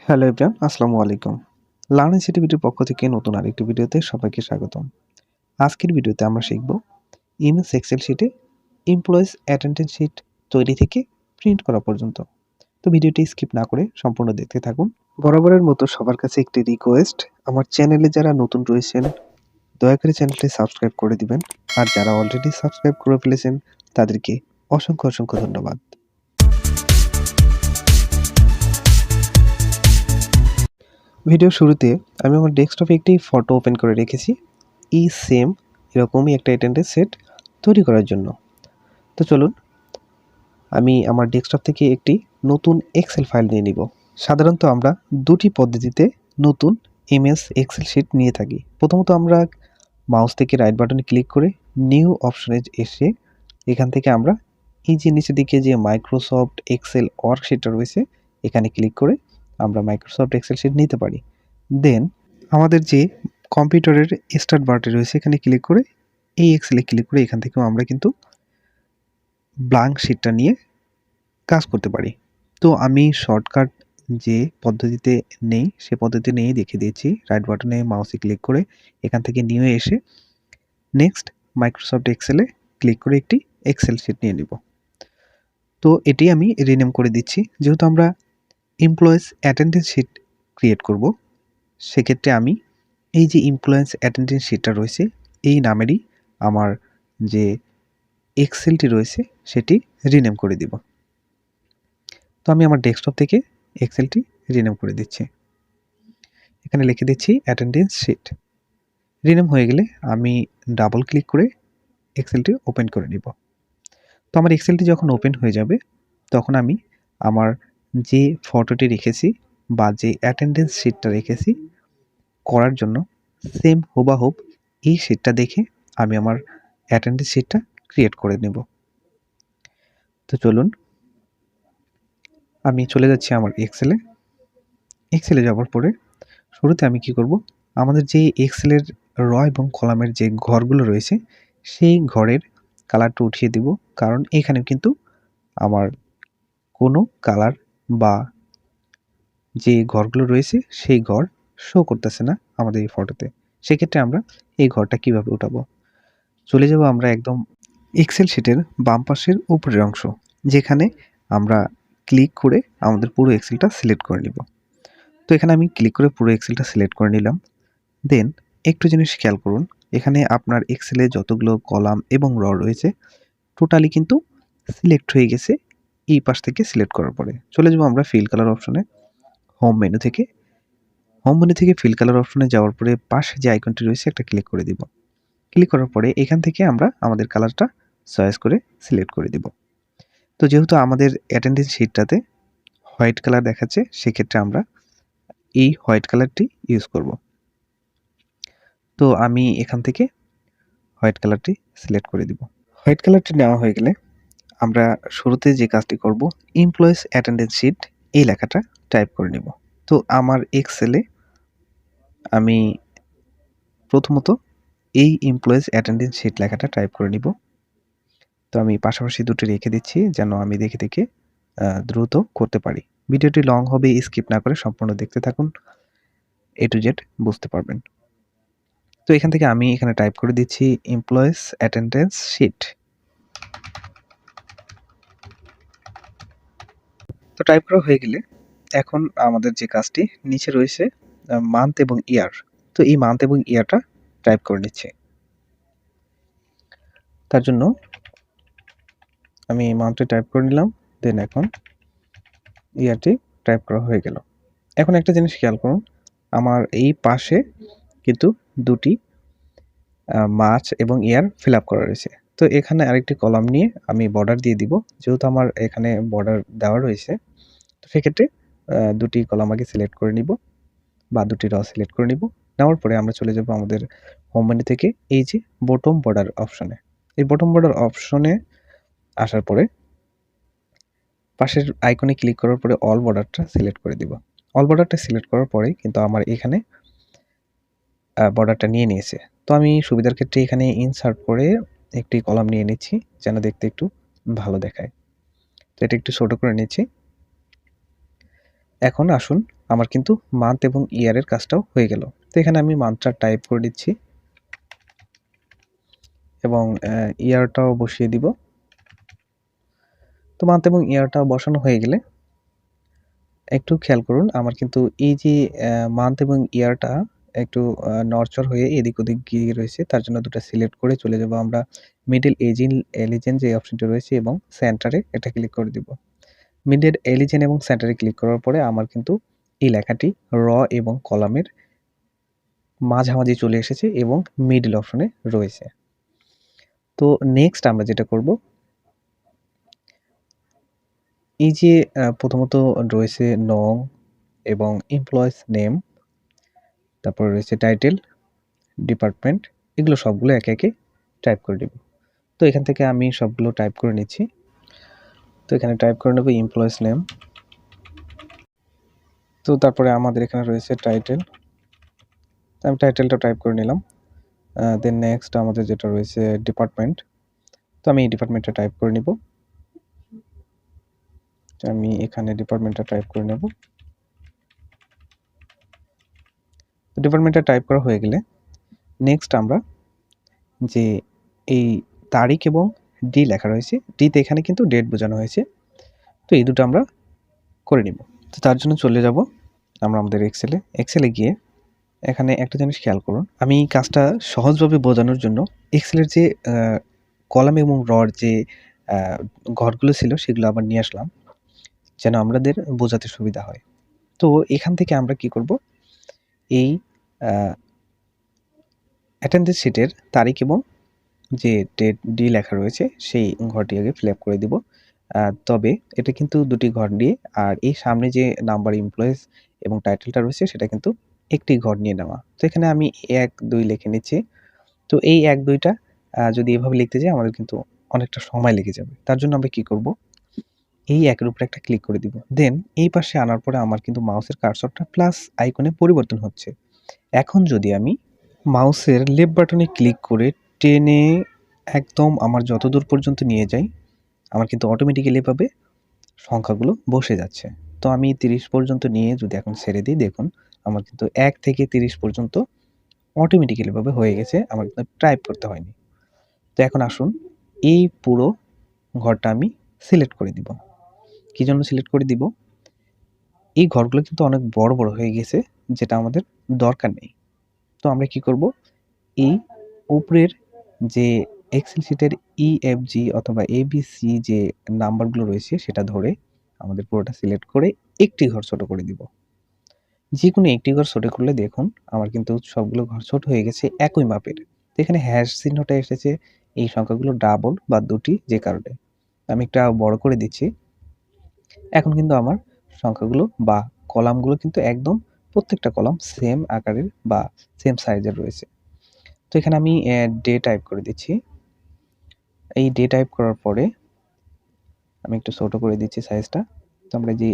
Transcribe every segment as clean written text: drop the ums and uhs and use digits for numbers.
Hello everyone, আসসালামু আলাইকুম। Learn ICT বিডির পক্ষ থেকে নতুন আরেকটি ভিডিওতে সবাইকে স্বাগতম। আজকের ভিডিওতে আমরা শিখব এমএস এক্সেল শিটে এমপ্লয়িজ অ্যাটেন্ডেন্স শিট তৈরি থেকে প্রিন্ট করা পর্যন্ত। তো ভিডিওটি স্কিপ না করে সম্পূর্ণ দেখতে থাকুন। বরাবরের মতো সবার কাছে একটি রিকোয়েস্ট, আমার চ্যানেলে যারা নতুন রয়েছেন দয়া করে চ্যানেলটি সাবস্ক্রাইব করে দিবেন, আর যারা অলরেডি সাবস্ক্রাইব করে ফেলেছেন তাদেরকে অসংখ্য ধন্যবাদ। ভিডিওর শুরুতে আমি আমার ডেস্কটপে একটি ফটো ওপেন করে রেখেছি সেম এরকমই একটা অ্যাটেন্ডেন্স সেট তৈরি করার জন্য। তো চলুন আমি আমার ডেস্কটপ থেকে একটি নতুন এক্সেল ফাইল নিয়ে নিব। সাধারণত আমরা দুটি পদ্ধতিতে নতুন এমএস এক্সেল শিট নিয়ে থাকি। প্রথমত আমরা মাউস থেকে রাইট বাটনে ক্লিক করে নিউ অপশনে এসে এখান থেকে আমরা এই যে নিচের দিকে যে মাইক্রোসফট এক্সেল ওয়ার্কশিটটা রয়েছে এখানে ক্লিক করে আমরা মাইক্রোসফট এক্সেল শিট নিতে পারি। দেন আমাদের যে কম্পিউটারের স্টার্ট বারটি রয়েছে এখানে ক্লিক করে এই এক্সেলে ক্লিক করে এখান থেকেও আমরা কিন্তু ব্ল্যাঙ্ক শিটটা নিয়ে কাজ করতে পারি। তো আমি শর্টকাট যে পদ্ধতিতে নেই সে পদ্ধতি নিয়েই দেখিয়ে দিয়েছি। রাইট বাটনে মাউসে ক্লিক করে এখান থেকে নিউ এসে নেক্সট মাইক্রোসফট এক্সেলে ক্লিক করে একটি এক্সেল শিট নিয়ে নিব। তো এটি আমি রিনেম করে দিচ্ছি, যেহেতু আমরা এমপ্লয়িজ অ্যাটেন্ডেন্স শিট ক্রিয়েট করব সেক্ষেত্রে আমি এই যে এমপ্লয়িজ অ্যাটেন্ডেন্স শিটটা রয়েছে এই নামেরই আমার যে এক্সেলটি রয়েছে সেটি রিনেম করে দিব। তো আমি আমার ডেস্কটপ থেকে এক্সেলটি রিনেম করে দিচ্ছি। এখানে লিখে দিচ্ছি অ্যাটেন্ডেন্স শিট। রিনেম হয়ে গেলে আমি ডাবল ক্লিক করে এক্সেলটি ওপেন করে নিব। তো আমার এক্সেলটি যখন ওপেন হয়ে যাবে তখন আমি আমার যে ফটোটি রেখেছি বা যে অ্যাটেন্ডেন্স শিটটা রেখেছি করার জন্য সেম হুবাহুব এই শিটটা দেখে আমি আমার অ্যাটেন্ডেন্স শিটটা ক্রিয়েট করে নেব। তো চলুন আমি চলে যাচ্ছি আমার এক্সেলে যাওয়ার পরে শুরুতে আমি কি করব, আমাদের যে এক্সেলের র এবং কলামের যে ঘরগুলো রয়েছে সেই ঘরের কালারটা উঠিয়ে দিব, কারণ এখানে কিন্তু আমার কোনো কালার বা যে ঘরগুলো রয়েছে সেই ঘর শো করতেছে না আমাদের এই ফটোতে। সেক্ষেত্রে আমরা এই ঘরটা কিভাবে উঠাবো, চলে যাব আমরা একদম এক্সেল শিটের বাম পাশের উপরের অংশ, যেখানে আমরা ক্লিক করে আমাদের পুরো এক্সেলটা সিলেক্ট করে নিব। তো এখানে আমি ক্লিক করে পুরো এক্সেলটা সিলেক্ট করে নিলাম। দেন একটু জিনিস খেয়াল করুন, এখানে আপনার এক্সেলে যতগুলো কলাম এবং র রয়েছে টোটালি কিন্তু সিলেক্ট হয়ে গেছে এই পাশ থেকে সিলেক্ট করার পরে। চলে যাব আমরা ফিল কালার অপশনে। হোম মেনু থেকে ফিল কালার অপশনে যাওয়ার পরে পাশে যে আইকনটি রয়েছে একটা ক্লিক করে দিব। ক্লিক করার পরে এখান থেকে আমরা আমাদের কালারটা চয়েস করে সিলেক্ট করে দিব। তো যেহেতু আমাদের অ্যাটেন্ডেন্স শিটটাতে হোয়াইট কালার দেখাচ্ছে সেক্ষেত্রে আমরা এই হোয়াইট কালারটি ইউজ করব। তো আমি এখান থেকে হোয়াইট কালারটি সিলেক্ট করে দিব। হোয়াইট কালারটি নেওয়া হয়ে গেলে আমরা শুরুতে যে কাজটি করব, এমপ্লয়িজ অ্যাটেন্ডেন্স শিট এই লেখাটা টাইপ করে নেব। তো আমার এক্সেলে আমি প্রথমত এই এমপ্লয়িজ অ্যাটেন্ডেন্স শিট লেখাটা টাইপ করে নিব। তো আমি পাশাপাশি দুটো রেখে দিচ্ছি যেন আমি দেখে দ্রুত করতে পারি। ভিডিওটি লং হবে, স্কিপ না করে সম্পূর্ণ দেখতে থাকুন, এ টু জেড বুঝতে পারবেন। তো এখান থেকে আমি এখানে টাইপ করে দিচ্ছি এমপ্লয়িজ অ্যাটেন্ডেন্স শিট। তো টাইপ করা হয়ে গেলে এখন আমাদের যে কাজটি নিচে রয়েছে মান্থ এবং ইয়ার, তো এই মান্থ এবং ইয়ারটা টাইপ করে নিচ্ছি। তার জন্য আমি মান্থটি টাইপ করে নিলাম, দেন এখন ইয়ারটি টাইপ করা হয়ে গেল। এখন একটা জিনিস খেয়াল করুন, আমার এই পাশে কিন্তু দুটি মার্চ এবং ইয়ার ফিল আপ করা রয়েছে। তো এখানে আরেকটি কলাম নিয়ে আমি বর্ডার দিয়ে দিব, যেহেতু আমার এখানে বর্ডার দেওয়া রয়েছে। তো সেক্ষেত্রে দুটি কলাম আগে সিলেক্ট করে নিব বা দুটি র সিলেক্ট করে নিব। নেওয়ার পরে আমরা চলে যাব আমাদের হোম মেনু থেকে এই যে বটম বর্ডার অপশনে। এই বটম বর্ডার অপশনে আসার পরে পাশের আইকনে ক্লিক করার পরে অল বর্ডারটা সিলেক্ট করে দিব। অল বর্ডারটা সিলেক্ট করার পরে কিন্তু আমার এখানে বর্ডারটা নিয়ে নিয়েছে। তো আমি সুবিধার ক্ষেত্রে এখানে ইনসার্ট করে একটি কলাম নিয়ে নিচ্ছি যেন দেখতে একটু ভালো দেখায়। তো এটা একটু ছোট করে নিচ্ছি। এখন আসুন, আমার কিন্তু মান্থ এবং ইয়ারের কাজটাও হয়ে গেল। তো এখানে আমি মান্থটা টাইপ করে দিচ্ছি এবং ইয়ারটাও বসিয়ে দিব। তো মান্থ এবং ইয়ারটা বসানো হয়ে গেলে একটু খেয়াল করুন, আমার কিন্তু এই যে মান্থ এবং ইয়ারটা একটু নড়চড় হয়ে এদিক ওদিক গিয়ে রয়েছে। তার জন্য দুটো সিলেক্ট করে চলে যাব আমরা মিডল এলিজেন যে অপশনটি রয়েছে এবং সেন্টারে এটা ক্লিক করে দিব। মিডল এলিজেন এবং সেন্টারে ক্লিক করার পরে আমার কিন্তু এই লেখাটি র এবং কলামের মাঝামাঝি চলে এসেছে এবং মিডল অপশনে রয়েছে। তো নেক্সট আমরা যেটা করব, এই যে প্রথমত রয়েছে নং এবং এমপ্লয়িজ নেম, তারপর রয়েছে টাইটেল, ডিপার্টমেন্ট, এগুলো সবগুলো একে একে টাইপ করে দেব। তো এখান থেকে আমি সবগুলো টাইপ করে নিচ্ছি। তো এখানে টাইপ করে নেব এমপ্লয়িজ নেম। তো তারপরে আমাদের এখানে রয়েছে টাইটেল, আমি টাইটেলটা টাইপ করে নিলাম। দেন নেক্সট আমাদের যেটা রয়েছে ডিপার্টমেন্ট, তো আমি এই ডিপার্টমেন্টটা টাইপ করে নিব। আমি এখানে ডিপার্টমেন্টটা টাইপ করে নেব। ডিপার্টমেন্টটা টাইপ করা হয়ে গেলে নেক্সট আমরা যে এই তারিখ এবং ডি লেখা রয়েছে, ডিতে এখানে কিন্তু ডেট বোঝানো হয়েছে, তো এই দুটো আমরা করে নিব। তো তার জন্য চলে যাব আমরা আমাদের এক্সেলে গিয়ে এখানে একটা জিনিস খেয়াল করুন, আমি কাজটা সহজভাবে বোঝানোর জন্য এক্সেলের যে কলাম এবং রড যে ঘরগুলো ছিল সেগুলো আবার নিয়ে আসলাম যেন আমাদের বোঝাতে সুবিধা হয়। তো এখান থেকে আমরা কি করব, এই অ্যাটেন্ডেন্স শিটের তারিখ এবং যে ডেট ডি লেখা রয়েছে সেই ঘরটি আগে ফিল আপ করে দিব। তবে এটা কিন্তু দুটি ঘর নিয়ে, আর এই সামনে যে নাম্বার এমপ্লয়িজ এবং টাইটেলটা রয়েছে সেটা কিন্তু একটি ঘর নিয়ে নেওয়া। তো এখানে আমি ১, ২ লিখে নিচ্ছি। তো এই ১, ২টা যদি এভাবে লিখতে যাই আমাদের কিন্তু অনেকটা সময় লেগে যাবে। তার জন্য আমরা কি করব, এই ১ এর উপরে একটা ক্লিক করে দিব। দেন এই পাশে আনার পরে আমার কিন্তু মাউসের কার্সরটা প্লাস আইকনে পরিবর্তন হচ্ছে। এখন যদি আমি মাউসের লেফট বাটনে ক্লিক করে টেনে একদম আমার যতদূর পর্যন্ত নিয়ে যাই, আমার কিন্তু অটোমেটিক্যালি এভাবে সংখ্যাগুলো বসে যাচ্ছে। তো আমি ৩০ পর্যন্ত নিয়ে যদি এখন ছেড়ে দিই, দেখুন আমার কিন্তু ১ থেকে ৩০ পর্যন্ত অটোমেটিক্যালি ভাবে হয়ে গেছে, আমার কিন্তু টাইপ করতে হয়নি। তো এখন আসুন, এই পুরো ঘরটা আমি সিলেক্ট করে দিব। কি জন্য সিলেক্ট করে দিব? এই ঘরগুলো কিন্তু অনেক বড়, বড় হয়ে গেছে, যেটা আমাদের দরকার নেই। তো আমরা কি করব, এই উপরের যে এক্সেল শিটের EFG অথবা ABC যে নাম্বারগুলো রয়েছে সেটা ধরে আমাদের পুরোটা সিলেক্ট করে একটি ঘর ছোট করে দিব। যেকোনো একটি ঘর ছোট করলে দেখুন আমার কিন্তু সবগুলো ঘর ছোট হয়ে গেছে একই মাপের। তো এখানে হ্যাশ চিহ্নটা এসেছে এই সংখ্যাগুলো ডাবল বা দুটি যে কারণে। আমি একটা বড় করে দিচ্ছি। এখন কিন্তু আমার সংখ্যাগুলো বা কলামগুলো কিন্তু একদম প্রত্যেকটা কলাম সেম আকারের বা সেম সাইজের রয়েছে। তো এখানে আমি ডে টাইপ করে দিচ্ছি। এই ডে টাইপ করার পরে আমি একটু ছোট করে দিচ্ছি সাইজটা। তো আমরা যে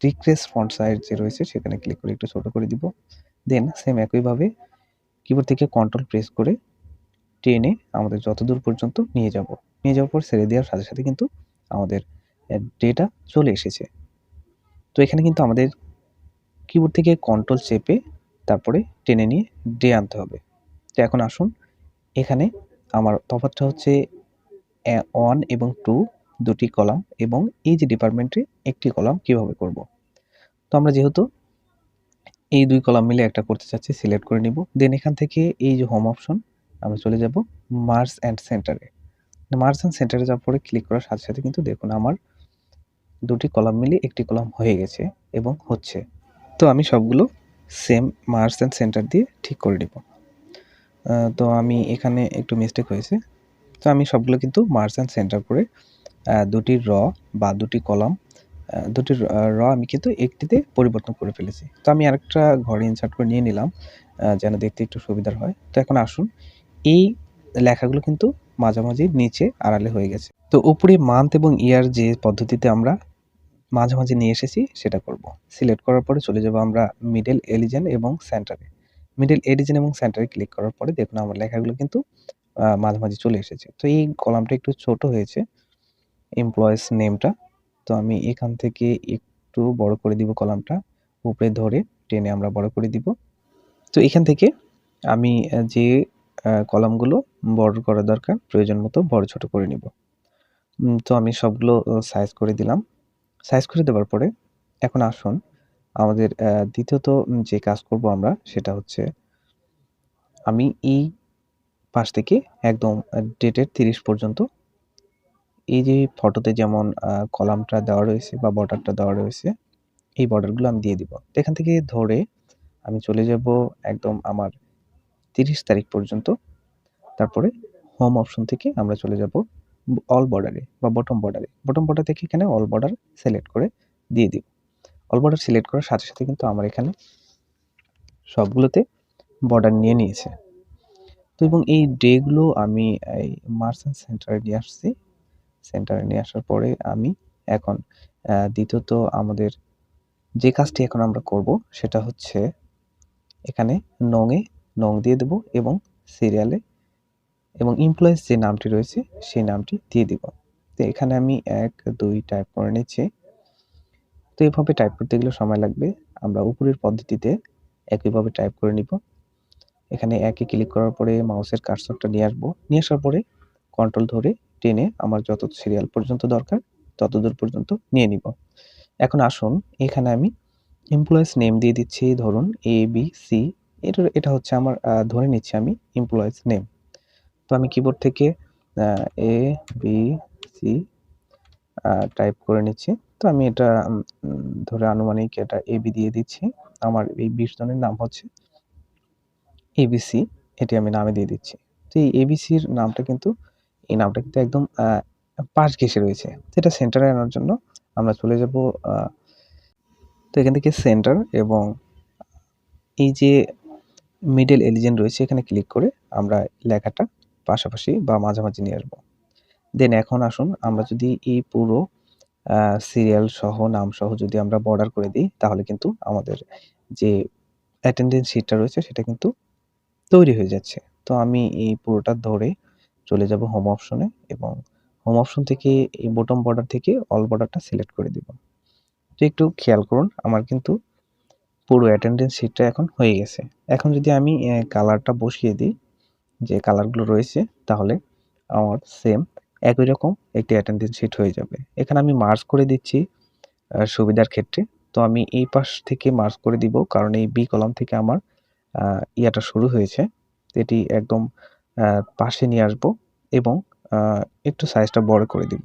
ডিক্রিজ ফন্ট সাইজ যে রয়েছে সেখানে ক্লিক করে একটু ছোট করে দিব। দেন সেম একইভাবে কিবোর্ড থেকে কন্ট্রোল প্রেস করে টেনে আমাদের যতদূর পর্যন্ত নিয়ে যাব। নিয়ে যাওয়ার পর ছেড়ে দেওয়ার সাথে, সাথে কিন্তু আমাদের ডেটা চলে এসেছে। তো এখানে কিন্তু আমাদের কিবোর্ড থেকে কন্ট্রোল চেপে তারপরে টেনে নিয়ে ডে আনতে হবে। তো এখন আসুন, এখানে আমার তফাৎটা হচ্ছে 1 এবং 2 দুটি কলাম এবং এই যে ডিপার্টমেন্টে একটি কলাম কিভাবে করব। তো আমরা যেহেতু এই 2 কলাম মিলে একটা করতে চাচ্ছি, সিলেক্ট করে নিব। দেন এখান থেকে এই যে হোম অপশন আমরা চলে যাব মার্জ অ্যান্ড সেন্টারে। মার্জ অ্যান্ড সেন্টারে যাওয়ার পরে ক্লিক করার সাথে, সাথে কিন্তু দেখুন আমার দুটি কলাম মিলে একটি কলাম হয়ে গেছে এবং হচ্ছে। তো আমি সবগুলো সেম মার্জ অ্যান্ড সেন্টার দিয়ে ঠিক করে নিব। তো আমি এখানে একটু মিস্টেক হয়েছে। তো আমি সবগুলো কিন্তু মার্জ অ্যান্ড সেন্টার করে দুটি র বা দুটি কলাম, দুটি র আমি কিন্তু একটিতে পরিবর্তন করে ফেলেছি। তো আমি আরেকটা ঘরে ইনসার্ট করে নিয়ে নিলাম যেন দেখতে একটু সুবিধার হয়। তো এখন আসুন, এই লেখাগুলো কিন্তু মাঝামাঝি নিচে আড়ালে হয়ে গেছে। তো উপরে মান্থ এবং ইয়ার যে পদ্ধতিতে আমরা মাঝামাঝি নিয়ে এসেছি সেটা করব। সিলেক্ট করার পরে চলে যাব আমরা মিডল এলিজেন এবং সেন্টারে। মিডল এলিজেন এবং সেন্টারে ক্লিক করার পরে দেখুন আমার লেখাগুলো কিন্তু মাঝামাঝি চলে এসেছে। তো এই কলামটা একটু ছোট হয়েছে, এমপ্লয়িজ নেমটা। তো আমি এখান থেকে একটু বড় করে দিব কলামটা, উপরে ধরে টেনে আমরা বড় করে দিব। তো এখান থেকে আমি যে কলামগুলো বড় করা দরকার প্রয়োজন মতো বড় ছোট করে নিব। তো আমি সবগুলো সাইজ করে দিলাম। সাইজ করে দেওয়ার পরে এখন আসুন আমাদের দ্বিতীয়ত যে কাজ করব আমরা সেটা হচ্ছে আমি এই পাশ থেকে একদম ডেটের 30 পর্যন্ত এই যে ফটোতে যেমন কলামটা দেওয়া রয়েছে বা বর্ডারটা দেওয়া রয়েছে, এই বর্ডারগুলো আমি দিয়ে দিব। তো এখান থেকে ধরে আমি চলে যাব একদম আমার 30 তারিখ পর্যন্ত। তারপরে হোম অপশন থেকে আমরা চলে যাব অল বর্ডারে বা বটম বর্ডারে। বটম বর্ডার থেকে এখানে অল বর্ডার সিলেক্ট করে দিয়ে দিব। অল বর্ডার সিলেক্ট করার সাথে সাথে কিন্তু আমার এখানে সবগুলোতে বর্ডার নিয়ে নিয়েছে। তো এবং এই ডেগুলো আমি এই মার্চেন্ট সেন্টারে নিয়ে আসছি। সেন্টারে নিয়ে আসার পরে আমি এখন দ্বিতীয়ত আমাদের যে কাজটি এখন আমরা করব সেটা হচ্ছে এখানে নং দিয়ে দেব এবং সিরিয়ালে এবং এমপ্লয়িজ যে নামটি রয়েছে সেই নামটি দিয়ে দিব। তো এখানে আমি 1 2 টাইপ করে নিচ্ছি। তো এভাবে টাইপ করতে গেলে সময় লাগবে। আমরা উপরের পদ্ধতিতে একইভাবে টাইপ করে নিব। এখানে একে ক্লিক করার পরে মাউসের কার্সরটা নিয়ে আসবো। নিয়ে আসার পরে কন্ট্রোল ধরে টেনে আমার যত সিরিয়াল পর্যন্ত দরকার ততদূর পর্যন্ত নিয়ে নিব। এখন আসুন এখানে আমি এমপ্লয়িজ নেম দিয়ে দিচ্ছি, ধরুন ABC। এটা হচ্ছে আমার ধরে নিচ্ছি আমি এমপ্লয়িজ নেম। তো আমি কিবোর্ড থেকে ABC টাইপ করে নিচ্ছি। তো আমি এটা ধরে আনুমানিক এটা AB দিয়ে দিচ্ছি। আমার এই 20 জনের নাম হচ্ছে ABC, এটি আমি নামে দিয়ে দিচ্ছি। তো এই ABCর নামটা কিন্তু এই নামটা কিন্তু একদম পাশ ঘেঁষে রয়েছে। তো এটা সেন্টারে আনার জন্য আমরা চলে যাব তো এখান থেকে সেন্টার এবং এই যে মিডল এলিজেন্ট রয়েছে এখানে ক্লিক করে আমরা লেখাটা পাশাপাশি বা মাঝামাঝি নিয়ে আসবো। দেন এখন আসুন আমরা যদি এই পুরো সিরিয়াল সহ নাম সহ যদি আমরা বর্ডার করে দিই তাহলে কিন্তু আমাদের যে অ্যাটেন্ডেন্স শিটটা রয়েছে সেটা কিন্তু তৈরি হয়ে যাচ্ছে। তো আমি এই পুরোটা ধরে চলে যাব হোম অপশনে এবং হোম অপশন থেকে এই বটম বর্ডার থেকে অল বর্ডারটা সিলেক্ট করে দিব। তো একটু খেয়াল করুন আমার কিন্তু পুরো অ্যাটেন্ডেন্স শিটটা এখন হয়ে গেছে। এখন যদি আমি কালারটা বসিয়ে দিই যে কালারগুলো রয়েছে তাহলে আমার সেম একই রকম একটি অ্যাটেন্ডেন্স শিট হয়ে যাবে। এখানে আমি মার্জ করে দিচ্ছি সুবিধার ক্ষেত্রে। তো আমি এই পাশ থেকে মার্জ করে দিব কারণ এই বি কলাম থেকে আমার ইয়াটা শুরু হয়েছে। এটি একদম পাশে নিয়ে আসবো এবং একটু সাইজটা বড় করে দিব।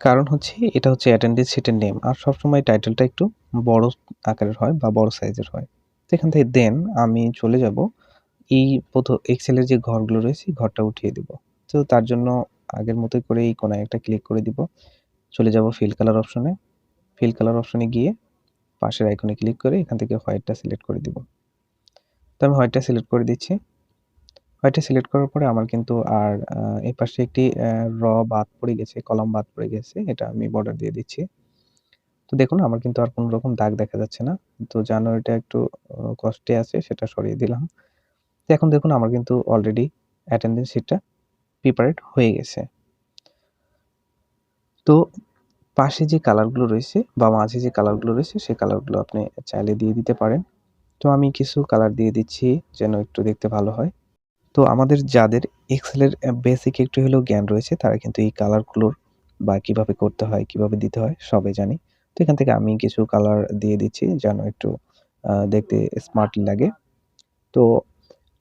কারণ হচ্ছে এটা হচ্ছে অ্যাটেন্ডেন্স শিটের নেম আর সবসময় টাইটেলটা একটু বড় আকারের হয় বা বড় সাইজের হয়। তো এখান থেকে দেন আমি চলে যাব এই এক্সেলের যে ঘরগুলো রয়েছে ঘরটা উঠিয়ে দিব। তো তার জন্য আগের মতোই করে এই কোনায় একটা ক্লিক করে দিব। চলে যাব ফিল কালার অপশনে। ফিল কালার অপশনে গিয়ে পাশের আইকনে ক্লিক করে এখান থেকে হোয়াইটটা সিলেক্ট করে দিব। তো আমি হোয়াইটটা সিলেক্ট করে দিচ্ছি। হোয়াইটটা সিলেক্ট করার পরে আমার কিন্তু আর এই পাশে একটি বাদ পড়ে গেছে, কলাম বাদ পড়ে গেছে। এটা আমি বর্ডার দিয়ে দিচ্ছি। তো দেখুন আমার কিন্তু আর কোনো রকম দাগ দেখা যাচ্ছে না। তো জানুয়ারিটা একটু কষ্টে আছে সেটা সরিয়ে দিলাম। তো এখন দেখুন আমার কিন্তু অলরেডি অ্যাটেন্ডেন্স শিটটা প্রিপারেড হয়ে গেছে। তো পাশে যে কালারগুলো রয়েছে বা মাঝে যে কালারগুলো রয়েছে সেই কালারগুলো আপনি চাইলে দিয়ে দিতে পারেন। তো আমি কিছু কালার দিয়ে দিচ্ছি যেন একটু দেখতে ভালো হয়। তো আমাদের যাদের এক্সেলের বেসিক একটু হলেও জ্ঞান রয়েছে তারা কিন্তু এই কালারগুলোর বা কিভাবে করতে হয়, কিভাবে দিতে হয় সবাই জানি। তো এখান থেকে আমি কিছু কালার দিয়ে দিচ্ছি যেন একটু দেখতে স্মার্টলি লাগে। তো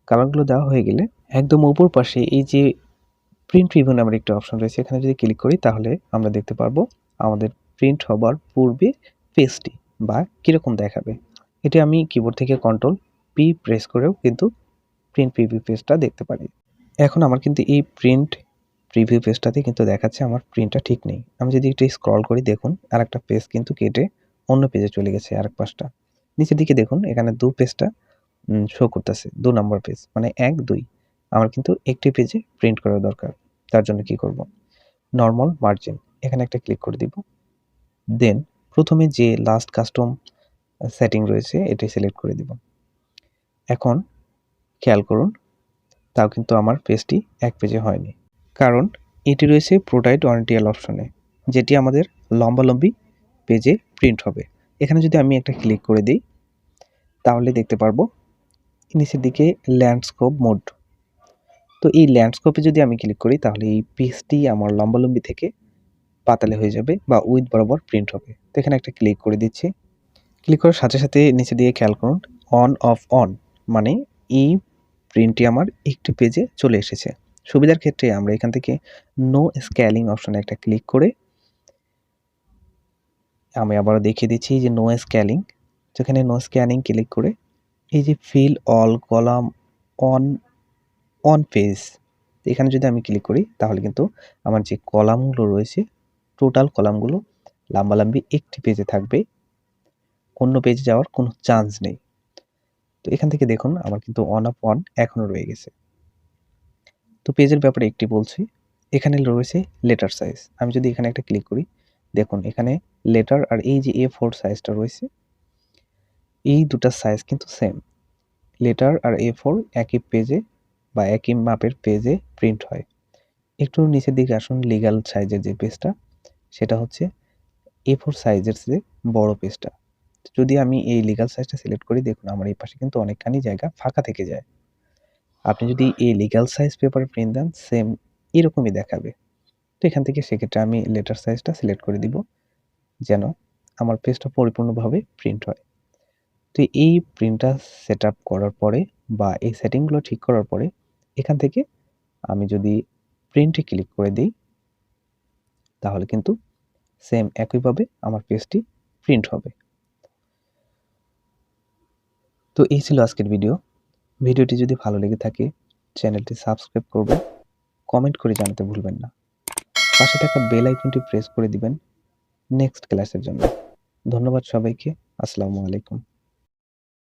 কালারগুলো দেওয়া হয়ে গেলে একদম উপর পাশে এই যে প্রিন্ট প্রিভিউ নামের একটা অপশন রয়েছে এখানে যদি ক্লিক করি তাহলে আমরা দেখতে পারবো আমাদের প্রিন্ট হবার পূর্বে পেজটি বা কিরকম দেখাবে। এটি আমি কিবোর্ড থেকে কন্ট্রোল পি প্রেস করেও কিন্তু প্রিন্ট প্রিভিউ পেজটা দেখতে পারি। এখন আমার কিন্তু এই প্রিন্ট প্রিভিউ পেজটাতে কিন্তু দেখাচ্ছে আমার প্রিন্টটা ঠিক নেই। আমি যদি একটু স্ক্রল করি দেখুন আরেকটা পেজ কিন্তু কেটে অন্য পেজে চলে গেছে আরেক পাশটা। নিচের দিকে দেখুন এখানে পেজটা শো করতেছে 2 নাম্বার পেজ মানে 1 2। আমার কিন্তু একটি পেজে প্রিন্ট করা দরকার। তার জন্য কি করব? নরমাল মার্জিন এখানে একটা ক্লিক করে দিব। দেন প্রথমে যে লাস্ট কাস্টম সেটিং রয়েছে এটি সিলেক্ট করে দিব। এখন খেয়াল করুন তাও কিন্তু আমার পেজটি এক পেজে হয়নি। কারণ এটি রয়েছে প্রোটাইট অরিয়েন্টাল অপশনে যেটি আমাদের লম্বালম্বি পেজে প্রিন্ট হবে। এখানে যদি আমি একটা ক্লিক করে দিই তাহলে দেখতে পারবো নিচের দিকে ল্যান্ডস্কেপ মোড। তো এই ল্যান্ডস্কেপে যদি আমি ক্লিক করি তাহলে এই পেজটি আমার লম্বালম্বি থেকে পাতালে হয়ে যাবে বা উইথ বরাবর প্রিন্ট হবে। তো এখানে একটা ক্লিক করে দিচ্ছি। ক্লিক করার সাথে সাথে নিচে দিয়ে খেয়াল করুন অন অফ অন, মানে এই প্রিন্টটি আমার একটি পেজে চলে এসেছে। সুবিধার ক্ষেত্রে আমরা এখান থেকে নো স্কেলিং অপশনে একটা ক্লিক করে, আমি আবারও দেখিয়ে দিচ্ছি যে নো স্কেলিং, যেখানে নো স্ক্যানিং ক্লিক করে এই যে fill all column on on page, এখানে যদি আমি ক্লিক করি তাহলে কিন্তু আমার যে কলামগুলো রয়েছে টোটাল কলামগুলো লাম্বালাম্বি একটি পেজে থাকবে, অন্য পেজে যাওয়ার কোনো চান্স নেই। তো এখান থেকে দেখুন আমার কিন্তু অন অফ অন এখনও রয়ে গেছে। তো পেজের ব্যাপারে একটি বলছি, এখানে রয়েছে লেটার সাইজ। আমি যদি এখানে একটা ক্লিক করি দেখুন এখানে লেটার আর এই যে A4 সাইজটা রয়েছে এই দুটা সাইজ কিন্তু সেম। লেটার আর A4 একই পেজে বা একই মাপের পেজে প্রিন্ট হয়। একটু নিচের দিকে আসুন, লিগ্যাল সাইজের যে পেজটা সেটা হচ্ছে A4 সাইজের চেয়ে বড় পেজটা। যদি আমি এই লিগ্যাল সাইজটা সিলেক্ট করি দেখুন আমার এই পাশে কিন্তু অনেকখানি জায়গা ফাঁকা থেকে যায়। আপনি যদি এই লিগ্যাল সাইজ পেপারে প্রিন্ট দেন সেম এরকমই দেখাবে। তো এখান থেকে সেক্ষেত্রে আমি লেটার সাইজটা সিলেক্ট করে দিব যেন আমার পেজটা পরিপূর্ণভাবে প্রিন্ট হয়। তো এই প্রিন্টটা সেট আপ করার পরে বা এই সেটিংগুলো ঠিক করার পরে এখান থেকে আমি যদি প্রিন্টে ক্লিক করে দিই তাহলে কিন্তু সেম একইভাবে আমার পেজটি প্রিন্ট হবে। তো এই ছিল আজকের ভিডিও। ভিডিওটি যদি ভালো লেগে থাকে চ্যানেলটি সাবস্ক্রাইব করবেন, কমেন্ট করে জানাতে ভুলবেন না। পাশে থাকা বেল আইকনটি প্রেস করে দিবেন নেক্সট ক্লাসের জন্য। ধন্যবাদ সবাইকে। আসসালামু আলাইকুম।